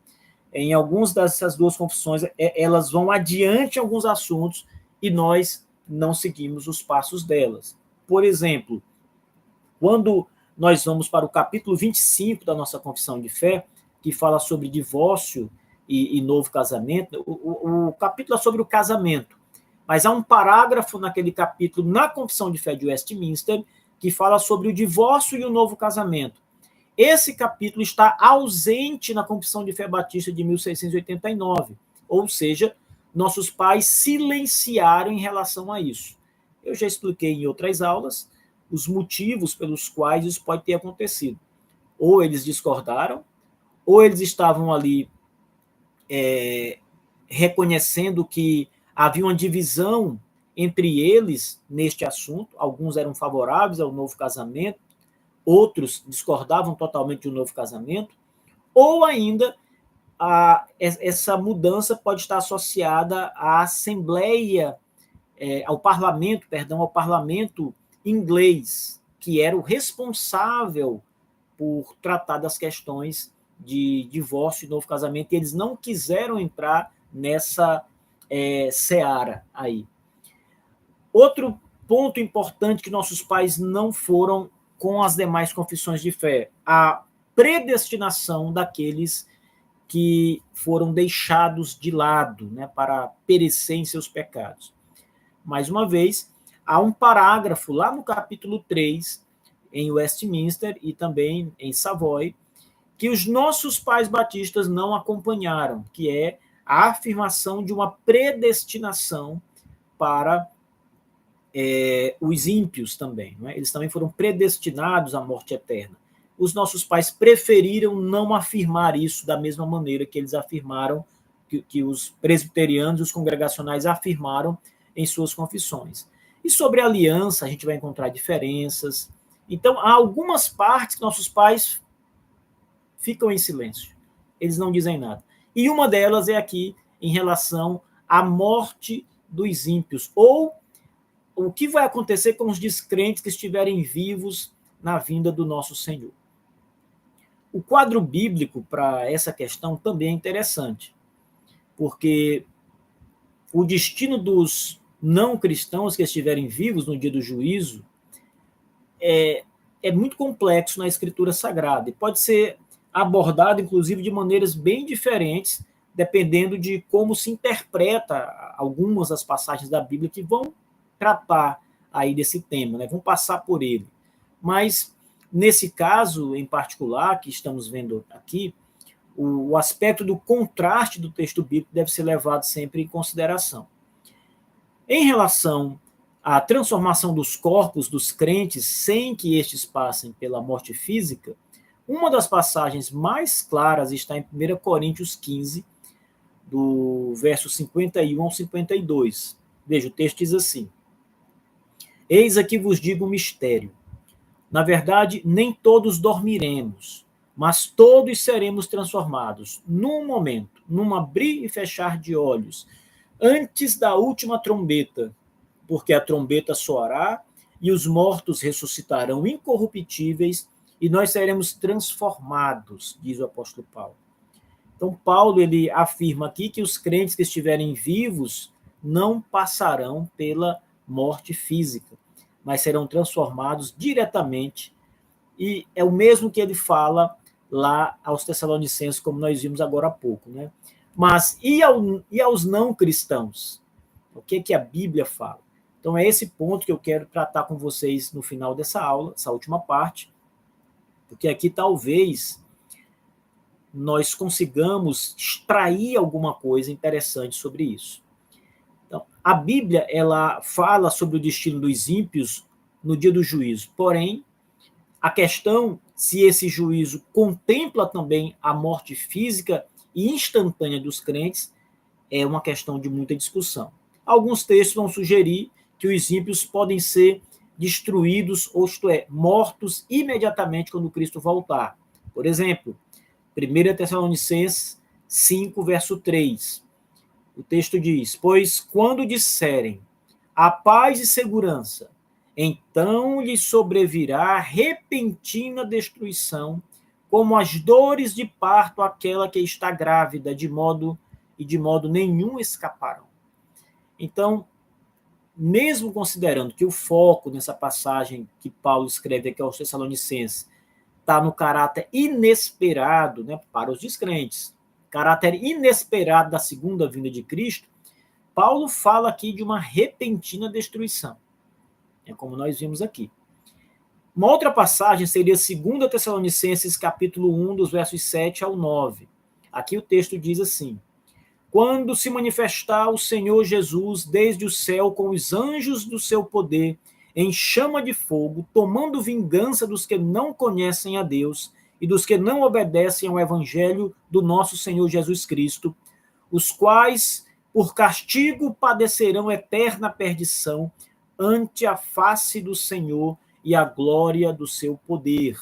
A: em algumas dessas duas confissões, elas vão adiante em alguns assuntos e nós não seguimos os passos delas. Por exemplo, quando nós vamos para o capítulo 25 da nossa confissão de fé, que fala sobre divórcio e novo casamento, o capítulo é sobre o casamento, mas há um parágrafo naquele capítulo, na confissão de fé de Westminster, que fala sobre o divórcio e o novo casamento. Esse capítulo está ausente na Confissão de Fé Batista de 1689, ou seja, nossos pais silenciaram em relação a isso. Eu já expliquei em outras aulas os motivos pelos quais isso pode ter acontecido. Ou eles discordaram, ou eles estavam ali reconhecendo que havia uma divisão entre eles neste assunto, alguns eram favoráveis ao novo casamento, outros discordavam totalmente do novo casamento, ou ainda essa mudança pode estar associada à Assembleia, ao parlamento inglês, que era o responsável por tratar das questões de divórcio e novo casamento, e eles não quiseram entrar nessa seara aí. Outro ponto importante que nossos pais não foram com as demais confissões de fé, a predestinação daqueles que foram deixados de lado, né, para perecer em seus pecados. Mais uma vez, há um parágrafo lá no capítulo 3, em Westminster e também em Savoy, que os nossos pais batistas não acompanharam, que é a afirmação de uma predestinação para os ímpios também. Não é? Eles também foram predestinados à morte eterna. Os nossos pais preferiram não afirmar isso da mesma maneira que eles afirmaram, que os presbiterianos e os congregacionais afirmaram em suas confissões. E sobre a aliança, a gente vai encontrar diferenças. Então, há algumas partes que nossos pais ficam em silêncio. Eles não dizem nada. E uma delas é aqui em relação à morte dos ímpios, ou o que vai acontecer com os descrentes que estiverem vivos na vinda do nosso Senhor. O quadro bíblico para essa questão também é interessante, porque o destino dos não cristãos que estiverem vivos no dia do juízo é muito complexo na Escritura Sagrada e pode ser abordado, inclusive, de maneiras bem diferentes, dependendo de como se interpreta algumas das passagens da Bíblia que vão tratar aí desse tema, né? Vão passar por ele. Mas, nesse caso em particular, que estamos vendo aqui, o aspecto do contraste do texto bíblico deve ser levado sempre em consideração. Em relação à transformação dos corpos dos crentes sem que estes passem pela morte física, uma das passagens mais claras está em 1 Coríntios 15, do verso 51 ao 52. Veja, o texto diz assim: Eis aqui vos digo um mistério. Na verdade, nem todos dormiremos, mas todos seremos transformados, num momento, num abrir e fechar de olhos, antes da última trombeta, porque a trombeta soará e os mortos ressuscitarão incorruptíveis e nós seremos transformados, diz o apóstolo Paulo. Então, Paulo ele afirma aqui que os crentes que estiverem vivos não passarão pela morte física, mas serão transformados diretamente. E é o mesmo que ele fala lá aos Tessalonicenses, como nós vimos agora há pouco. Né? Mas e aos não cristãos? O que a Bíblia fala? Então, é esse ponto que eu quero tratar com vocês no final dessa aula, essa última parte, porque aqui talvez nós consigamos extrair alguma coisa interessante sobre isso. Então, a Bíblia, ela fala sobre o destino dos ímpios no dia do juízo, porém, a questão se esse juízo contempla também a morte física e instantânea dos crentes é uma questão de muita discussão. Alguns textos vão sugerir que os ímpios podem ser destruídos, ou isto é, mortos imediatamente quando Cristo voltar. Por exemplo, 1 Tessalonicenses 5, verso 3. O texto diz: pois quando disserem a paz e segurança, então lhes sobrevirá repentina destruição, como as dores de parto àquela que está grávida, de modo nenhum escaparão. Então, mesmo considerando que o foco nessa passagem que Paulo escreve aqui aos Tessalonicenses está no caráter inesperado, né, para os descrentes, caráter inesperado da segunda vinda de Cristo, Paulo fala aqui de uma repentina destruição. É como nós vimos aqui. Uma outra passagem seria 2 Tessalonicenses, capítulo 1, dos versos 7 ao 9. Aqui o texto diz assim: quando se manifestar o Senhor Jesus desde o céu com os anjos do seu poder, em chama de fogo, tomando vingança dos que não conhecem a Deus e dos que não obedecem ao evangelho do nosso Senhor Jesus Cristo, os quais, por castigo, padecerão eterna perdição ante a face do Senhor e a glória do seu poder.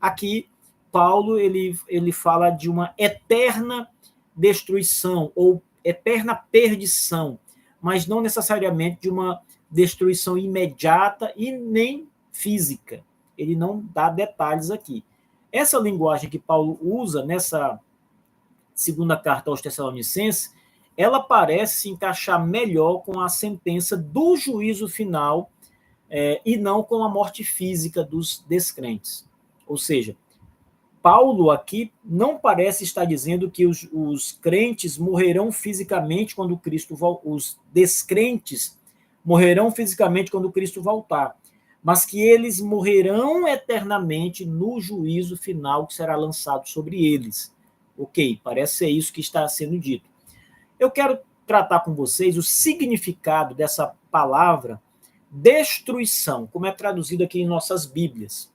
A: Aqui, Paulo ele fala de uma eterna destruição ou eterna perdição, mas não necessariamente de uma destruição imediata e nem física. Ele não dá detalhes aqui. Essa linguagem que Paulo usa nessa segunda carta aos Tessalonicenses, ela parece se encaixar melhor com a sentença do juízo final e não com a morte física dos descrentes. Ou seja, Paulo aqui não parece estar dizendo que os crentes morrerão fisicamente quando Cristo voltar, os descrentes morrerão fisicamente quando Cristo voltar, mas que eles morrerão eternamente no juízo final que será lançado sobre eles. Ok, parece ser isso que está sendo dito. Eu quero tratar com vocês o significado dessa palavra destruição, como é traduzido aqui em nossas Bíblias.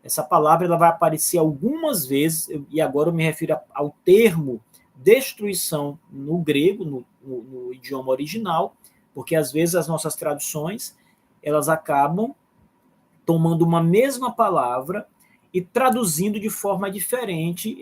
A: Essa palavra ela vai aparecer algumas vezes, e agora eu me refiro ao termo destruição no grego, no idioma original, porque às vezes as nossas traduções elas acabam tomando uma mesma palavra e traduzindo de forma diferente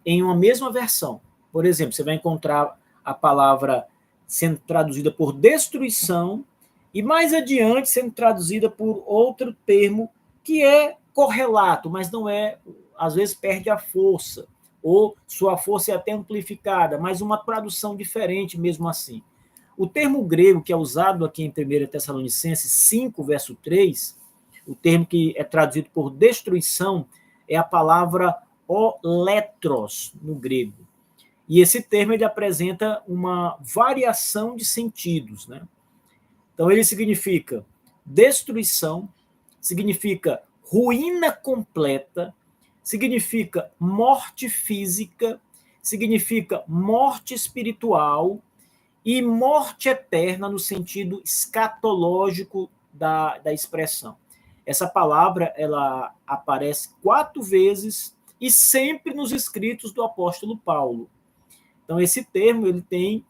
A: em uma mesma versão. Por exemplo, você vai encontrar a palavra sendo traduzida por destruição e mais adiante sendo traduzida por outro termo que é correlato, mas não é, às vezes perde a força, ou sua força é até amplificada, mas uma tradução diferente mesmo assim. O termo grego que é usado aqui em 1 Tessalonicenses 5, verso 3, o termo que é traduzido por destruição, é a palavra oletros no grego. E esse termo ele apresenta uma variação de sentidos, né? Então ele significa destruição, significa ruína completa, significa morte física, significa morte espiritual e morte eterna no sentido escatológico da expressão. Essa palavra ela aparece 4 vezes e sempre nos escritos do apóstolo Paulo. Então, esse termo ele tem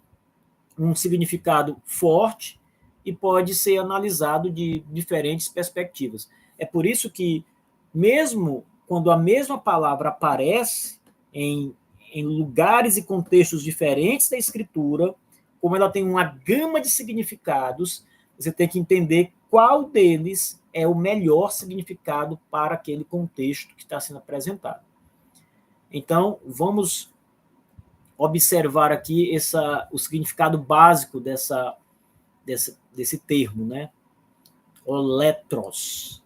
A: um significado forte e pode ser analisado de diferentes perspectivas. É por isso que, mesmo quando a mesma palavra aparece em lugares e contextos diferentes da Escritura, como ela tem uma gama de significados, você tem que entender qual deles é o melhor significado para aquele contexto que está sendo apresentado. Então, vamos observar aqui o significado básico desse termo, né? Oletros.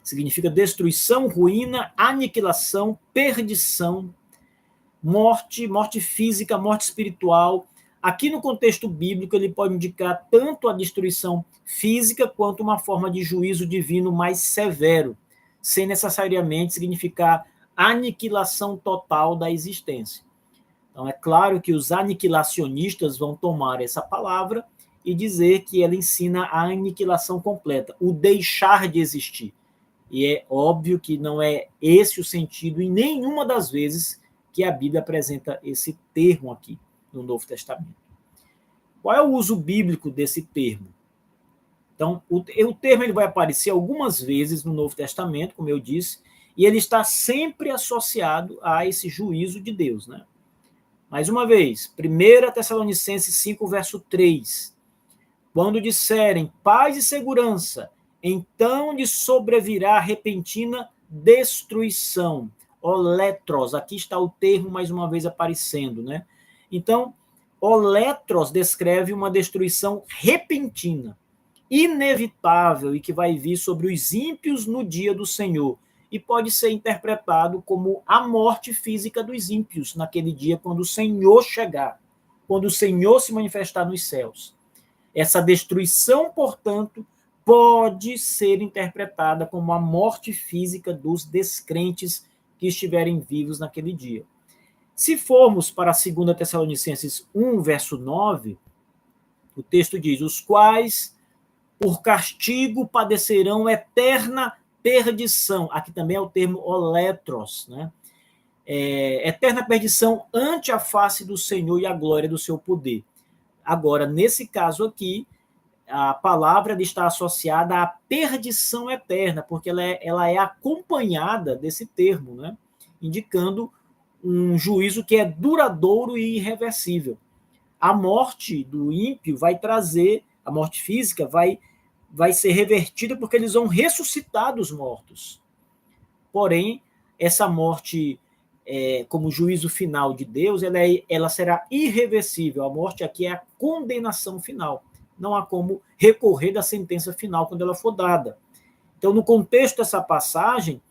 A: Significa destruição, ruína, aniquilação, perdição, morte física, morte espiritual, Aqui no contexto bíblico, ele pode indicar tanto a destruição física quanto uma forma de juízo divino mais severo, sem necessariamente significar aniquilação total da existência. Então, é claro que os aniquilacionistas vão tomar essa palavra e dizer que ela ensina a aniquilação completa, o deixar de existir. E é óbvio que não é esse o sentido em nenhuma das vezes que a Bíblia apresenta esse termo aqui no Novo Testamento. Qual é o uso bíblico desse termo? Então, o termo ele vai aparecer algumas vezes no Novo Testamento, como eu disse, e ele está sempre associado a esse juízo de Deus, né? Mais uma vez, 1 Tessalonicenses 5, verso 3. Quando disserem paz e segurança, então lhes sobrevirá repentina destruição. Oletros, aqui está o termo mais uma vez aparecendo, né? Então, oletros descreve uma destruição repentina, inevitável e que vai vir sobre os ímpios no dia do Senhor. E pode ser interpretado como a morte física dos ímpios naquele dia, quando o Senhor chegar, quando o Senhor se manifestar nos céus. Essa destruição, portanto, pode ser interpretada como a morte física dos descrentes que estiverem vivos naquele dia. Se formos para 2 Tessalonicenses 1, verso 9, o texto diz: os quais, por castigo, padecerão eterna perdição. Aqui também é o termo oletros, né? Eterna perdição ante a face do Senhor e a glória do seu poder. Agora, nesse caso aqui, a palavra está associada à perdição eterna, porque ela é acompanhada desse termo, né? Indicando um juízo que é duradouro e irreversível. A morte do ímpio vai trazer, a morte física vai ser revertida porque eles vão ressuscitar dos mortos. Porém, essa morte, como juízo final de Deus, ela será irreversível. A morte aqui é a condenação final. Não há como recorrer da sentença final quando ela for dada. Então, no contexto dessa passagem,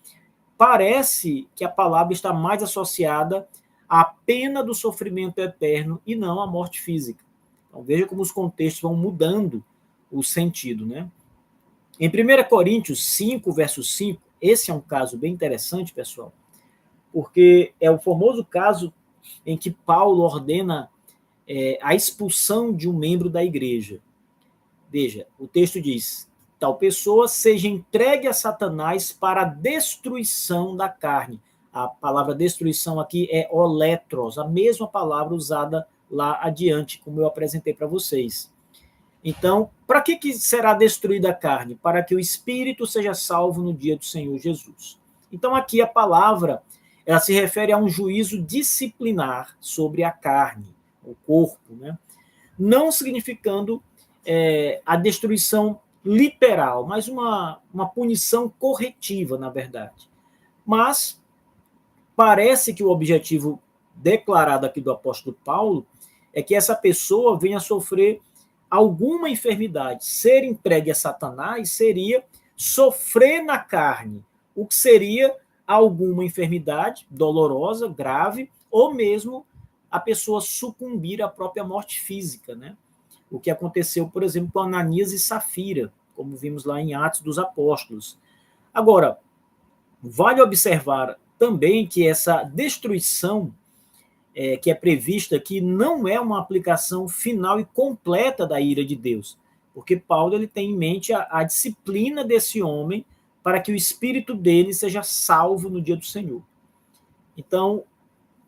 A: parece que a palavra está mais associada à pena do sofrimento eterno e não à morte física. Então, veja como os contextos vão mudando o sentido, né? Em 1 Coríntios 5, verso 5, esse é um caso bem interessante, pessoal, porque é o famoso caso em que Paulo ordena a expulsão de um membro da igreja. Veja, o texto diz: tal pessoa seja entregue a Satanás para a destruição da carne. A palavra destruição aqui é oletros, a mesma palavra usada lá adiante, como eu apresentei para vocês. Então, para que será destruída a carne? Para que o espírito seja salvo no dia do Senhor Jesus. Então, aqui a palavra, ela se refere a um juízo disciplinar sobre a carne, o corpo, né? Não significando a destruição literal, mas uma punição corretiva, na verdade. Mas parece que o objetivo declarado aqui do apóstolo Paulo é que essa pessoa venha sofrer alguma enfermidade. Ser entregue a Satanás seria sofrer na carne, o que seria alguma enfermidade dolorosa, grave, ou mesmo a pessoa sucumbir à própria morte física, né? O que aconteceu, por exemplo, com Ananias e Safira, como vimos lá em Atos dos Apóstolos. Agora, vale observar também que essa destruição que é prevista aqui não é uma aplicação final e completa da ira de Deus, porque Paulo ele tem em mente a disciplina desse homem para que o espírito dele seja salvo no dia do Senhor. Então,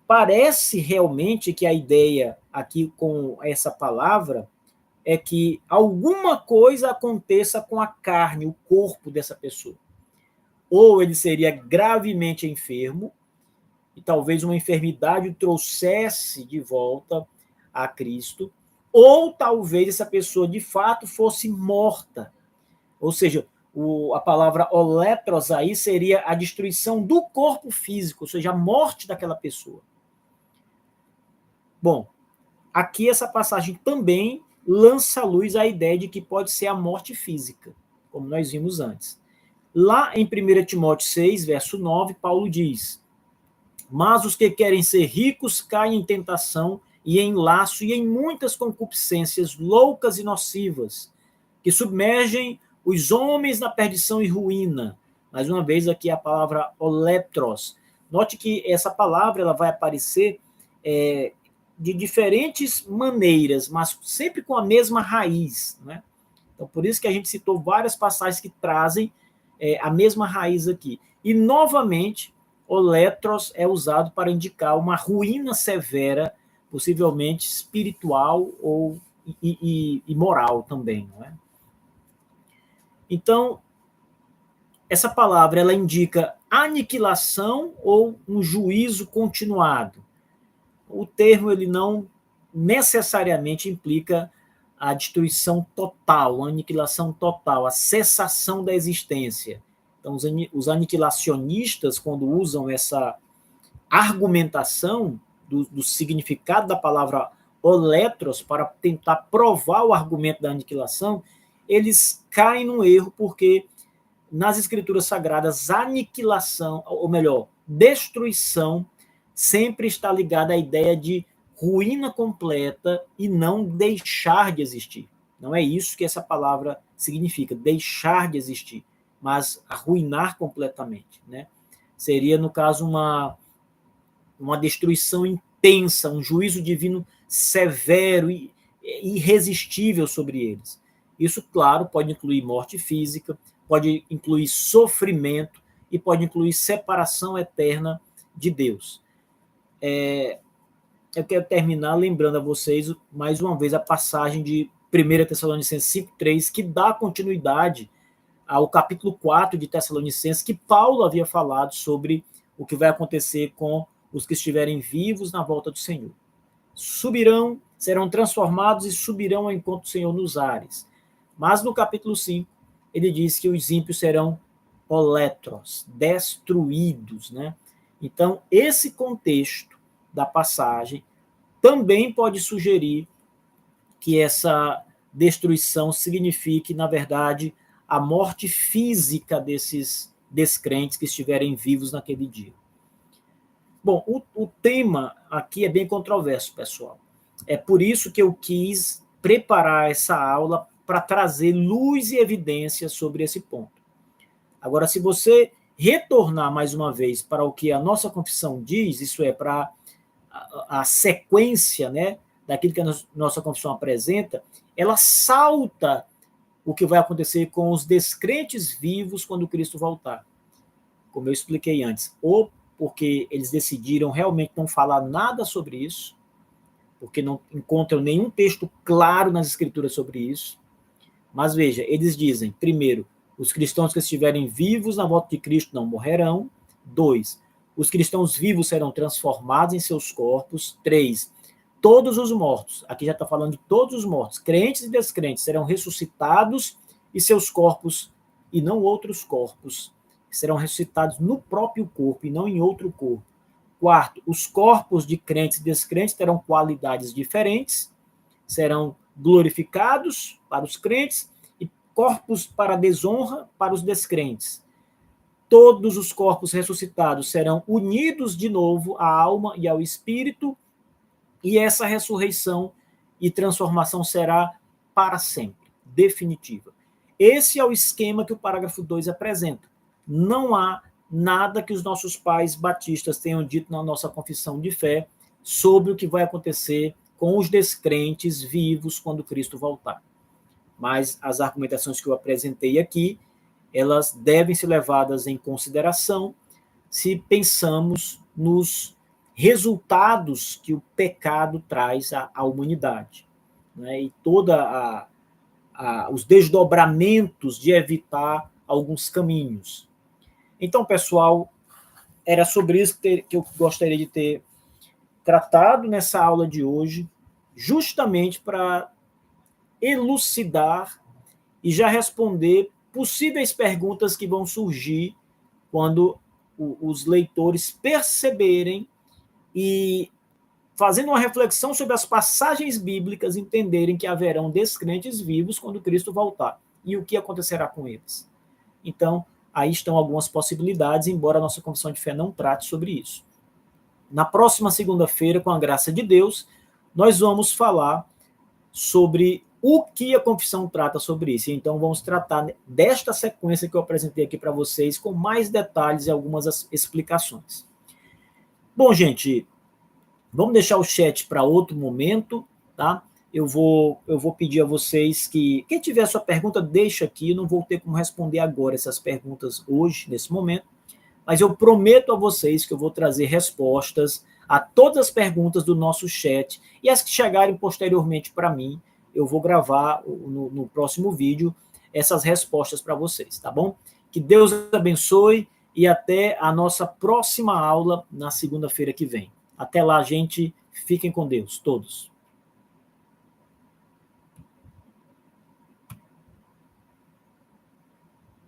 A: parece realmente que a ideia aqui com essa palavra é que alguma coisa aconteça com a carne, o corpo dessa pessoa. Ou ele seria gravemente enfermo, e talvez uma enfermidade o trouxesse de volta a Cristo, ou talvez essa pessoa de fato fosse morta. Ou seja, a palavra oletros aí seria a destruição do corpo físico, ou seja, a morte daquela pessoa. Bom, aqui essa passagem também lança à luz a ideia de que pode ser a morte física, como nós vimos antes. Lá em 1 Timóteo 6, verso 9, Paulo diz: mas os que querem ser ricos caem em tentação e em laço e em muitas concupiscências loucas e nocivas, que submergem os homens na perdição e ruína. Mais uma vez aqui a palavra oletros. Note que essa palavra ela vai aparecer de diferentes maneiras, mas sempre com a mesma raiz, né? Então, por isso que a gente citou várias passagens que trazem a mesma raiz aqui. E, novamente, oletros é usado para indicar uma ruína severa, possivelmente espiritual ou e moral também, não é? Então, essa palavra ela indica aniquilação ou um juízo continuado. O termo ele não necessariamente implica a destruição total, a aniquilação total, a cessação da existência. Então, os aniquilacionistas, quando usam essa argumentação do significado da palavra oletros para tentar provar o argumento da aniquilação, eles caem num erro, porque nas escrituras sagradas, aniquilação, ou melhor, destruição, sempre está ligada à ideia de ruína completa e não deixar de existir. Não é isso que essa palavra significa, deixar de existir, mas arruinar completamente, né? Seria, no caso, uma destruição intensa, um juízo divino severo e irresistível sobre eles. Isso, claro, pode incluir morte física, pode incluir sofrimento e pode incluir separação eterna de Deus. Eu quero terminar lembrando a vocês, mais uma vez, a passagem de 1 Tessalonicenses 5,3, que dá continuidade ao capítulo 4 de Tessalonicenses, que Paulo havia falado sobre o que vai acontecer com os que estiverem vivos na volta do Senhor. Subirão, serão transformados e subirão ao encontro do Senhor nos ares. Mas no capítulo 5, ele diz que os ímpios serão oletros, destruídos, né? Então, esse contexto da passagem também pode sugerir que essa destruição signifique, na verdade, a morte física desses descrentes que estiverem vivos naquele dia. Bom, o tema aqui é bem controverso, pessoal. É por isso que eu quis preparar essa aula para trazer luz e evidência sobre esse ponto. Agora, se você retornar mais uma vez para o que a nossa confissão diz, isso é, para a sequência, né, daquilo que a nossa confissão apresenta, ela salta o que vai acontecer com os descrentes vivos quando Cristo voltar. Como eu expliquei antes, ou porque eles decidiram realmente não falar nada sobre isso, porque não encontram nenhum texto claro nas Escrituras sobre isso. Mas veja, eles dizem, primeiro, os cristãos que estiverem vivos na volta de Cristo não morrerão. 2, os cristãos vivos serão transformados em seus corpos. 3, todos os mortos, aqui já está falando de todos os mortos, crentes e descrentes, serão ressuscitados e seus corpos, e não outros corpos, serão ressuscitados no próprio corpo e não em outro corpo. 4, os corpos de crentes e descrentes terão qualidades diferentes, serão glorificados para os crentes e corpos para desonra para os descrentes. Todos os corpos ressuscitados serão unidos de novo à alma e ao espírito, e essa ressurreição e transformação será para sempre, definitiva. Esse é o esquema que o parágrafo 2 apresenta. Não há nada que os nossos pais batistas tenham dito na nossa confissão de fé sobre o que vai acontecer com os descrentes vivos quando Cristo voltar. Mas as argumentações que eu apresentei aqui, elas devem ser levadas em consideração se pensamos nos resultados que o pecado traz à humanidade, né? E toda os desdobramentos de evitar alguns caminhos. Então, pessoal, era sobre isso que eu gostaria de ter tratado nessa aula de hoje, justamente para elucidar e já responder possíveis perguntas que vão surgir quando os leitores perceberem e, fazendo uma reflexão sobre as passagens bíblicas, entenderem que haverão descrentes vivos quando Cristo voltar e o que acontecerá com eles. Então, aí estão algumas possibilidades, embora a nossa confissão de fé não trate sobre isso. Na próxima segunda-feira, com a graça de Deus, nós vamos falar sobre o que a confissão trata sobre isso. Então, vamos tratar desta sequência que eu apresentei aqui para vocês, com mais detalhes e algumas explicações. Bom, gente, vamos deixar o chat para outro momento, tá? Eu vou pedir a vocês que, quem tiver sua pergunta, deixa aqui, eu não vou ter como responder agora essas perguntas hoje, nesse momento, mas eu prometo a vocês que eu vou trazer respostas a todas as perguntas do nosso chat, e as que chegarem posteriormente para mim, eu vou gravar no próximo vídeo essas respostas para vocês, tá bom? Que Deus abençoe e até a nossa próxima aula na segunda-feira que vem. Até lá, gente. Fiquem com Deus, todos.